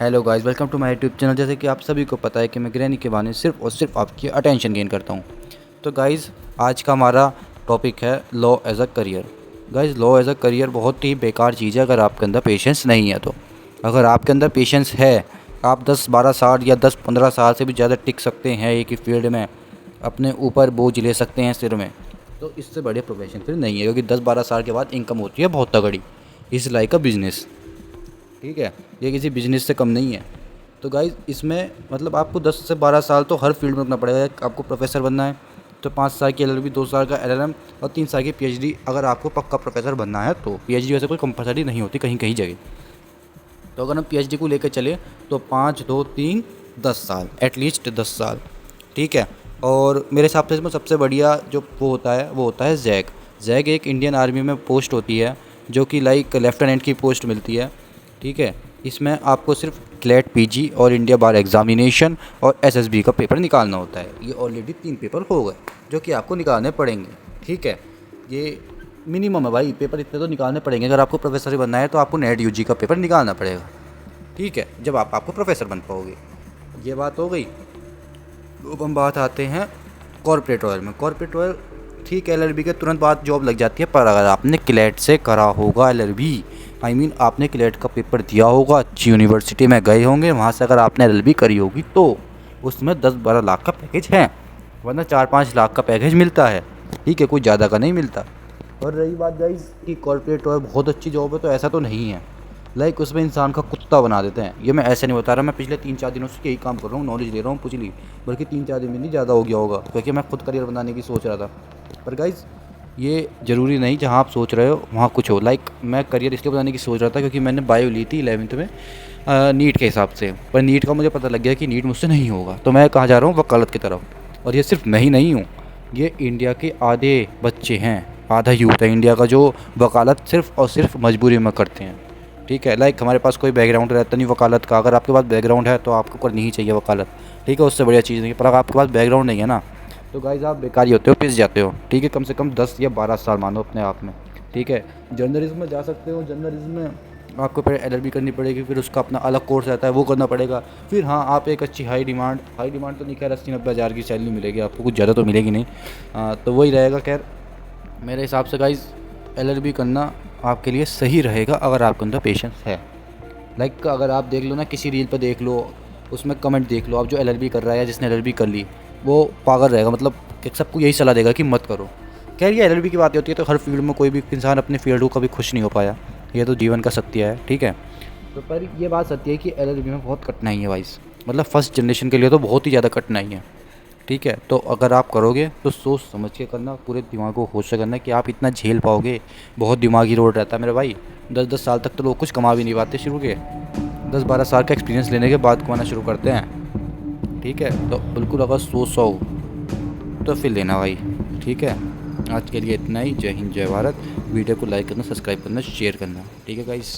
Hello guys, welcome to my YouTube channel. जैसे कि आप सभी को पता है कि मैं ग्रैनी के बहाने सिर्फ और सिर्फ आपकी अटेंशन गेन करता हूं। तो गाइस, आज का हमारा टॉपिक है law as a career. Guys, law as a career बहुत ही बेकार चीज़ है अगर आपके अंदर पेशेंस नहीं है तो। अगर आपके अंदर पेशेंस है, आप 10-12 साल या 10-15 साल से भी ज़्यादा टिक सकते हैं एक ही फील्ड में, अपने ऊपर बोझ ले सकते हैं सिर में, तो इससे बड़े प्रोफेशन फिर नहीं है। क्योंकि 10-12 साल के बाद इनकम होती है बहुत तगड़ी। इज़ लाइक अ बिजनेस, ठीक है। ये किसी बिजनेस से कम नहीं है। तो गाइज़, इसमें मतलब आपको 10 से 12 साल तो हर फील्ड में रखना पड़ेगा। आपको प्रोफेसर बनना है तो 5 साल की एलएलबी, 2 साल का एलएलएम और 3 साल की पीएचडी। अगर आपको पक्का प्रोफेसर बनना है तो पीएचडी वैसे कोई कंपलसरी नहीं होती कहीं कहीं जगह। तो अगर हम पीएचडी को लेकर चले तो 5, 2, 3, 10 साल, एटलीस्ट 10 साल, ठीक है। और मेरे हिसाब से इसमें सबसे बढ़िया जो वो होता है जैक। जैक एक इंडियन आर्मी में पोस्ट होती है जो कि लाइक लेफ्टिनेंट की पोस्ट मिलती है, ठीक है। इसमें आपको सिर्फ क्लेट पीजी और इंडिया बार एग्जामिनेशन और एसएसबी का पेपर निकालना होता है। ये ऑलरेडी 3 पेपर हो गए जो कि आपको निकालने पड़ेंगे, ठीक है। ये मिनिमम है भाई, पेपर इतने तो निकालने पड़ेंगे। अगर आपको प्रोफेसर बनना है तो आपको नेट यूजी का पेपर निकालना पड़ेगा, ठीक है, जब आपको प्रोफेसर बन पाओगे। ये बात हो गई। अब हम बात आते हैं कॉर्पोरेट ऑयल में। कॉर्पोरेट ऑयल, ठीक है, एलएलबी के तुरंत बाद जॉब लग जाती है, पर अगर आपने क्लेट से करा होगा एलएलबी, आई मीन आपने क्लेट का पेपर दिया होगा, अच्छी यूनिवर्सिटी में गए होंगे, वहाँ से अगर आपने एलएलबी करी होगी तो उसमें 10-12 लाख का पैकेज है, वरना 4-5 लाख का पैकेज मिलता है, ठीक है, कोई ज़्यादा का नहीं मिलता। और रही बात गाइस कि कॉर्पोरेट ऑयल बहुत अच्छी जॉब है, तो ऐसा तो नहीं है। लाइक उसमें इंसान का कुत्ता बना देते हैं। ये मैं ऐसे नहीं बता रहा, मैं पिछले 3-4 दिनों से यही काम कर रहा हूँ, नॉलेज ले रहा हूँ कुछ नहीं, बल्कि 3-4 दिन में नहीं ज़्यादा हो गया होगा, क्योंकि मैं खुद करियर बनाने की सोच रहा था। पर गाइज़, ये ज़रूरी नहीं जहाँ आप सोच रहे हो वहाँ कुछ हो। लाइक मैं करियर इसलिए बनाने की सोच रहा था क्योंकि मैंने बायो ली थी 11th में नीट के हिसाब से, पर नीट का मुझे पता लग गया कि नीट मुझसे नहीं होगा। तो मैं कहाँ जा रहा हूँ, वकालत की तरफ। और ये सिर्फ मैं ही नहीं हूँ, ये इंडिया के आधे बच्चे हैं, आधा यूथ है इंडिया का जो वकालत सिर्फ और सिर्फ मजबूरी में करते हैं, ठीक है। लाइक हमारे पास कोई बैकग्राउंड रहता नहीं वकालत का। अगर आपके पास बैकग्राउंड है तो आपको करनी ही चाहिए वकालत, ठीक है, उससे बढ़िया चीज़ नहीं है। पर अगर आपके पास बैकग्राउंड नहीं है ना, तो गाइस आप बेकारी होते हो, पिस जाते हो, ठीक है। कम से कम 10 या 12 साल मानो अपने आप में, ठीक है। जर्नलिज्म में जा सकते हो। जर्नलिज्म में आपको पहले एलएलबी करनी पड़ेगी, फिर उसका अपना अलग कोर्स रहता है, वो करना पड़ेगा। फिर हाँ, आप एक अच्छी हाई डिमांड तो नहीं, खैर 80-90 हज़ार की सैलरी मिलेगी आपको, कुछ ज़्यादा तो मिलेगी नहीं। तो वही रहेगा। खैर मेरे हिसाब से गाइस, एलएलबी करना आपके लिए सही रहेगा अगर आपके अंदर पेशेंस है। लाइक अगर आप देख लो ना, किसी रील पर देख लो, उसमें कमेंट देख लो, आप जो एलएलबी कर रहा है या जिसने एलएलबी कर ली वो पागल रहेगा, मतलब कि सबको यही सलाह देगा कि मत करो। खैर ये एलएलबी की बात होती है तो हर फील्ड में कोई भी इंसान अपने फील्ड को कभी खुश नहीं हो पाया, ये तो जीवन का सत्य है, ठीक है। तो पर ये बात सत्य है कि एलएलबी में बहुत कठिनाई है वाइस, मतलब फर्स्ट जनरेशन के लिए तो बहुत ही ज़्यादा कठिनाई है, ठीक है। तो अगर आप करोगे तो सोच समझ के करना, पूरे दिमाग को होश से करना कि आप इतना झेल पाओगे। बहुत दिमागी रोड रहता है मेरे भाई। 10-10 साल तक तो लोग कुछ कमा भी नहीं पाते शुरू के, 10-12 साल का एक्सपीरियंस लेने के बाद कमाना शुरू करते हैं, ठीक है। तो बिल्कुल अगर सोच हो तो फिर लेना भाई, ठीक है। आज के लिए इतना ही। जय हिंद, जय भारत। वीडियो को लाइक करना, सब्सक्राइब करना, शेयर करना, ठीक है गाइस।